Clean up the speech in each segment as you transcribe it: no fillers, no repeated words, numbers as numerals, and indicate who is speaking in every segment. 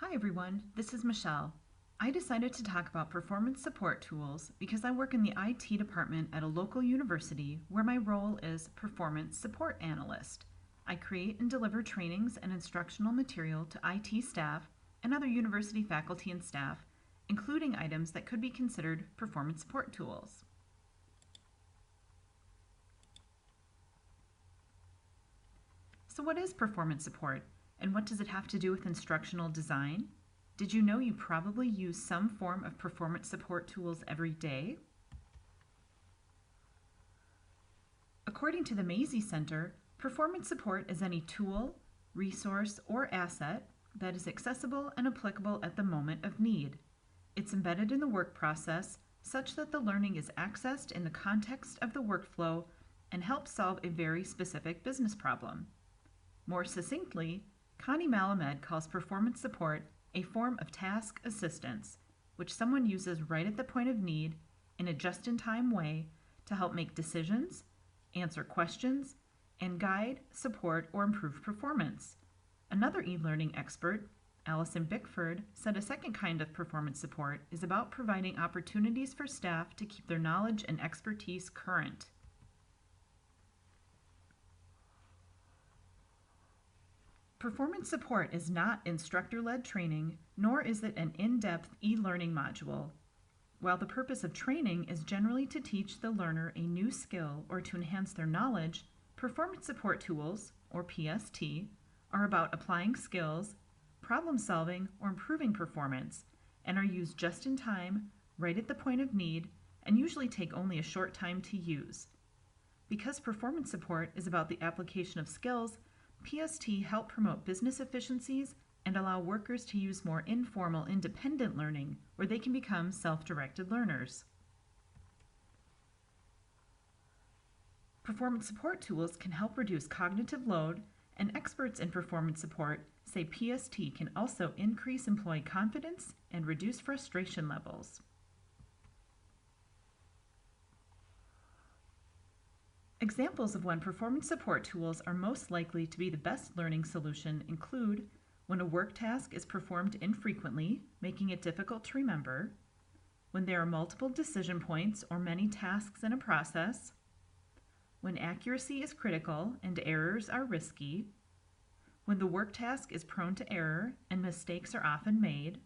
Speaker 1: Hi everyone, this is Michelle. I decided to talk about performance support tools because I work in the IT department at a local university where my role is Performance Support Analyst. I create and deliver trainings and instructional material to IT staff and other university faculty and staff, including items that could be considered performance support tools. So what is performance support, and what does it have to do with instructional design? Did you know you probably use some form of performance support tools every day? According to the Mazie Center, performance support is any tool, resource, or asset that is accessible and applicable at the moment of need. It's embedded in the work process such that the learning is accessed in the context of the workflow and helps solve a very specific business problem. More succinctly, Connie Malamed calls performance support a form of task assistance, which someone uses right at the point of need in a just-in-time way to help make decisions, answer questions, and guide, support, or improve performance. Another e-learning expert, Allison Bickford, said a second kind of performance support is about providing opportunities for staff to keep their knowledge and expertise current. Performance support is not instructor-led training, nor is it an in-depth e-learning module. While the purpose of training is generally to teach the learner a new skill or to enhance their knowledge, performance support tools, or PST, are about applying skills, problem-solving, or improving performance, and are used just in time, right at the point of need, and usually take only a short time to use. Because performance support is about the application of skills, PST help promote business efficiencies and allow workers to use more informal, independent learning where they can become self-directed learners. Performance support tools can help reduce cognitive load, and experts in performance support say PST can also increase employee confidence and reduce frustration levels. Examples of when performance support tools are most likely to be the best learning solution include when a work task is performed infrequently, making it difficult to remember, when there are multiple decision points or many tasks in a process, when accuracy is critical and errors are risky, when the work task is prone to error and mistakes are often made,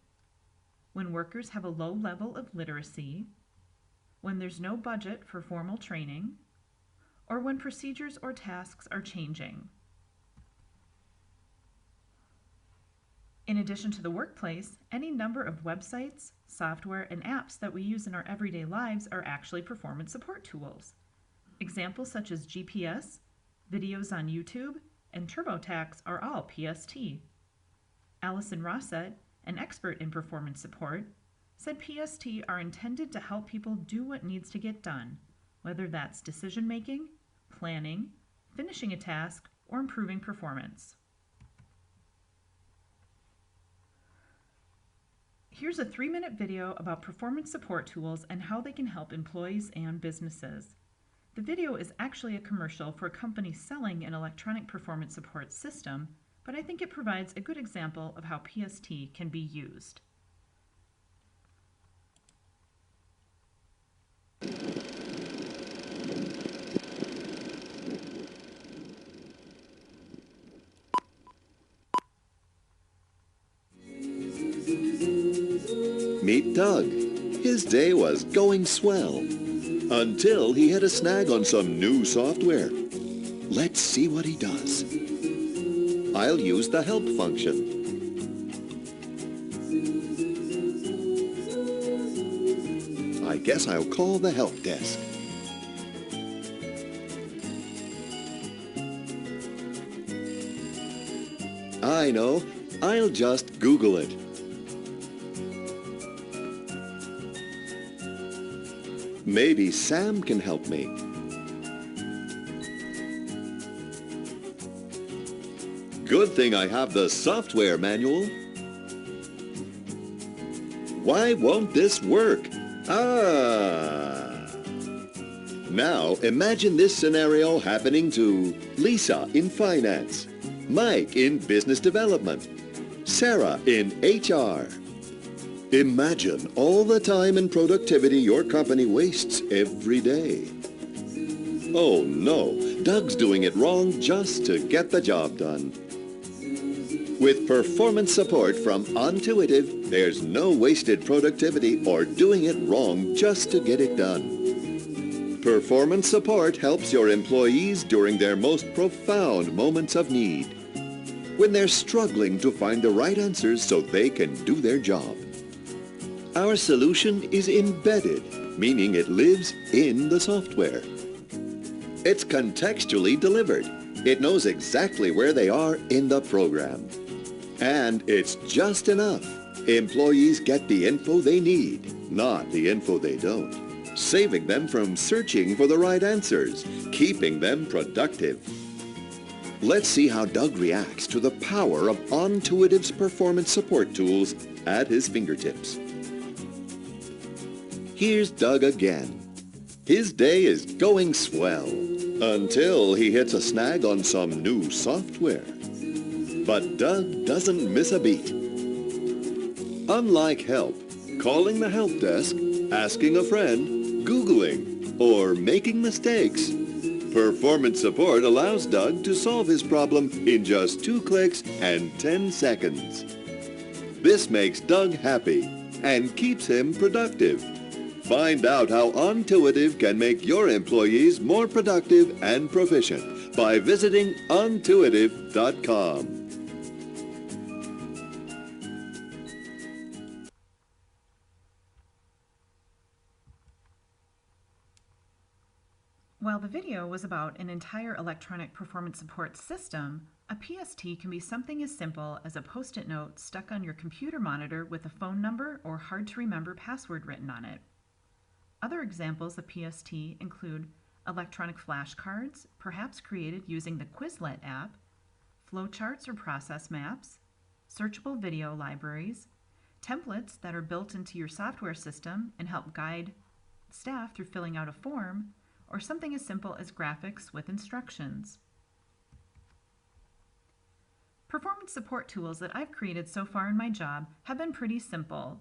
Speaker 1: when workers have a low level of literacy, when there's no budget for formal training, or when procedures or tasks are changing. In addition to the workplace, any number of websites, software, and apps that we use in our everyday lives are actually performance support tools. Examples such as GPS, videos on YouTube, and TurboTax are all PST. Allison Rossett, an expert in performance support, said PST are intended to help people do what needs to get done, whether that's decision-making, planning, finishing a task, or improving performance. Here's a 3-minute video about performance support tools and how they can help employees and businesses. The video is actually a commercial for a company selling an electronic performance support system, but I think it provides a good example of how PST can be used.
Speaker 2: Meet Doug. His day was going swell until he had a snag on some new software. Let's see what he does. I'll use the help function. I guess I'll call the help desk. I know. I'll just Google it. Maybe Sam can help me. Good thing I have the software manual. Why won't this work? Now imagine this scenario happening to Lisa in finance, Mike in business development, Sarah in HR. Imagine all the time and productivity your company wastes every day. Oh no, Doug's doing it wrong just to get the job done. With performance support from Intuitive, there's no wasted productivity or doing it wrong just to get it done. Performance support helps your employees during their most profound moments of need, when they're struggling to find the right answers so they can do their job. Our solution is embedded, meaning it lives in the software. It's contextually delivered. It knows exactly where they are in the program. And it's just enough. Employees get the info they need, not the info they don't, saving them from searching for the right answers, keeping them productive. Let's see how Doug reacts to the power of Intuitive's performance support tools at his fingertips. Here's Doug again. His day is going swell until he hits a snag on some new software. But Doug doesn't miss a beat. Unlike help, calling the help desk, asking a friend, Googling, or making mistakes, performance support allows Doug to solve his problem in just 2 clicks and 10 seconds. This makes Doug happy and keeps him productive. Find out how Intuitive can make your employees more productive and proficient by visiting intuitive.com.
Speaker 1: While the video was about an entire electronic performance support system, a PST can be something as simple as a Post-it note stuck on your computer monitor with a phone number or hard-to-remember password written on it. Other examples of PST include electronic flashcards, perhaps created using the Quizlet app, flowcharts or process maps, searchable video libraries, templates that are built into your software system and help guide staff through filling out a form, or something as simple as graphics with instructions. Performance support tools that I've created so far in my job have been pretty simple.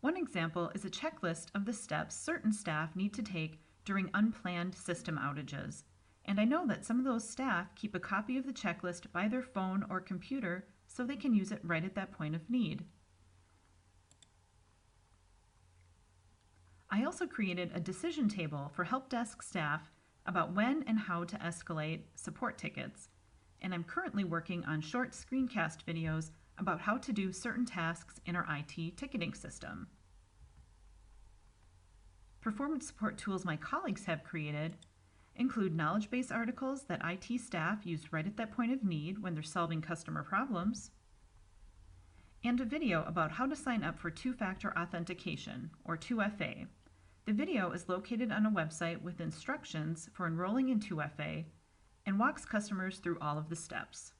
Speaker 1: One example is a checklist of the steps certain staff need to take during unplanned system outages, and I know that some of those staff keep a copy of the checklist by their phone or computer so they can use it right at that point of need. I also created a decision table for help desk staff about when and how to escalate support tickets, and I'm currently working on short screencast videos about how to do certain tasks in our IT ticketing system. Performance support tools my colleagues have created include knowledge base articles that IT staff use right at that point of need when they're solving customer problems, and a video about how to sign up for two-factor authentication, or 2FA. The video is located on a website with instructions for enrolling in 2FA and walks customers through all of the steps.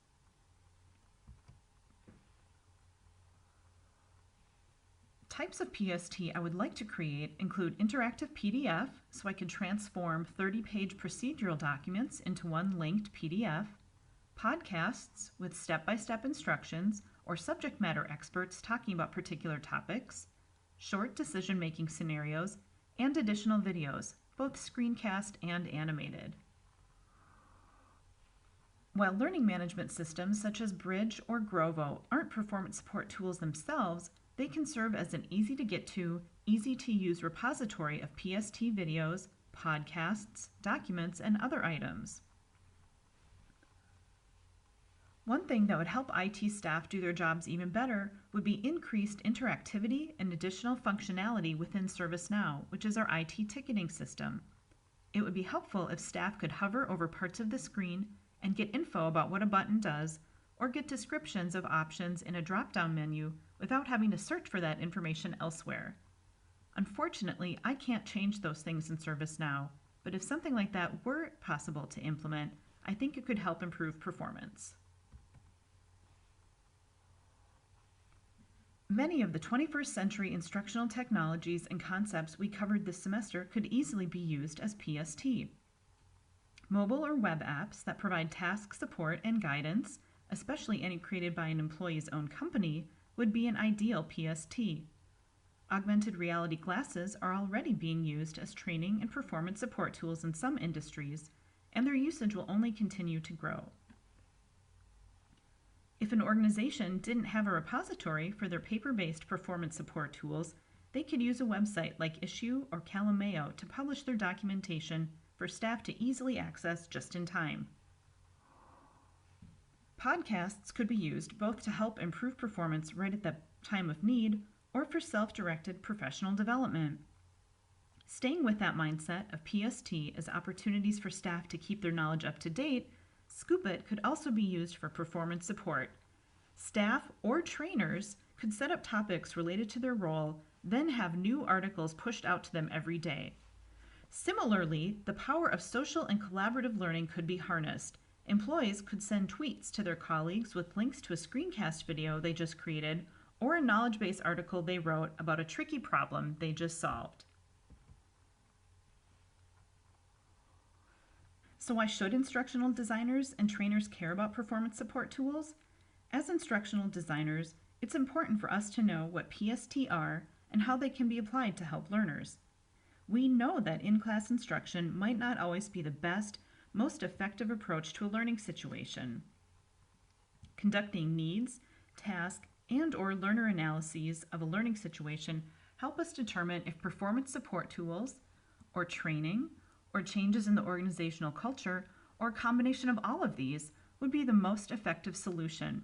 Speaker 1: Types of PST I would like to create include interactive PDF, so I can transform 30-page procedural documents into one linked PDF, podcasts with step-by-step instructions or subject matter experts talking about particular topics, short decision-making scenarios, and additional videos, both screencast and animated. While learning management systems such as Bridge or Grovo aren't performance support tools themselves, they can serve as an easy-to-get-to, easy-to-use repository of PST videos, podcasts, documents, and other items. One thing that would help IT staff do their jobs even better would be increased interactivity and additional functionality within ServiceNow, which is our IT ticketing system. It would be helpful if staff could hover over parts of the screen and get info about what a button does, or get descriptions of options in a drop-down menu without having to search for that information elsewhere. Unfortunately, I can't change those things in ServiceNow, but if something like that were possible to implement, I think it could help improve performance. Many of the 21st century instructional technologies and concepts we covered this semester could easily be used as PST. Mobile or web apps that provide task support and guidance, especially any created by an employee's own company, would be an ideal PST. Augmented reality glasses are already being used as training and performance support tools in some industries, and their usage will only continue to grow. If an organization didn't have a repository for their paper-based performance support tools, they could use a website like Issue or Calameo to publish their documentation for staff to easily access just in time. Podcasts could be used both to help improve performance right at the time of need or for self-directed professional development. Staying with that mindset of PST as opportunities for staff to keep their knowledge up to date, Scoopit could also be used for performance support. Staff or trainers could set up topics related to their role, then have new articles pushed out to them every day. Similarly, the power of social and collaborative learning could be harnessed. Employees could send tweets to their colleagues with links to a screencast video they just created or a knowledge base article they wrote about a tricky problem they just solved. So why should instructional designers and trainers care about performance support tools? As instructional designers, it's important for us to know what PST are and how they can be applied to help learners. We know that in-class instruction might not always be the best, most effective approach to a learning situation. Conducting needs, task, and/or learner analyses of a learning situation help us determine if performance support tools, or training, or changes in the organizational culture, or a combination of all of these would be the most effective solution.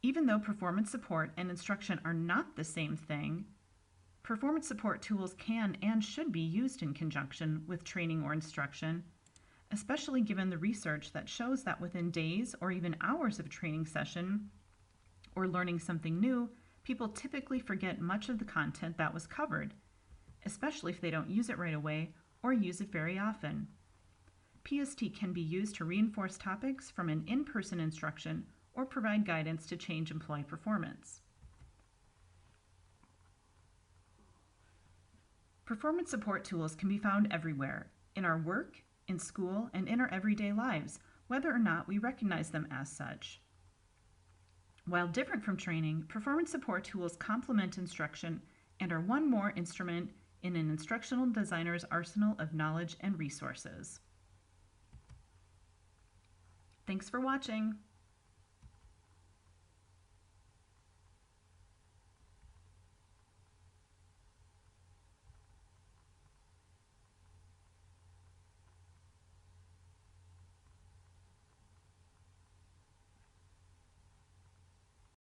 Speaker 1: Even though performance support and instruction are not the same thing, performance support tools can and should be used in conjunction with training or instruction, especially given the research that shows that within days or even hours of a training session or learning something new, people typically forget much of the content that was covered, especially if they don't use it right away or use it very often. PST can be used to reinforce topics from an in-person instruction or provide guidance to change employee performance. Performance support tools can be found everywhere, in our work, in school, and in our everyday lives, whether or not we recognize them as such. While different from training, performance support tools complement instruction and are one more instrument in an instructional designer's arsenal of knowledge and resources. Thanks for watching.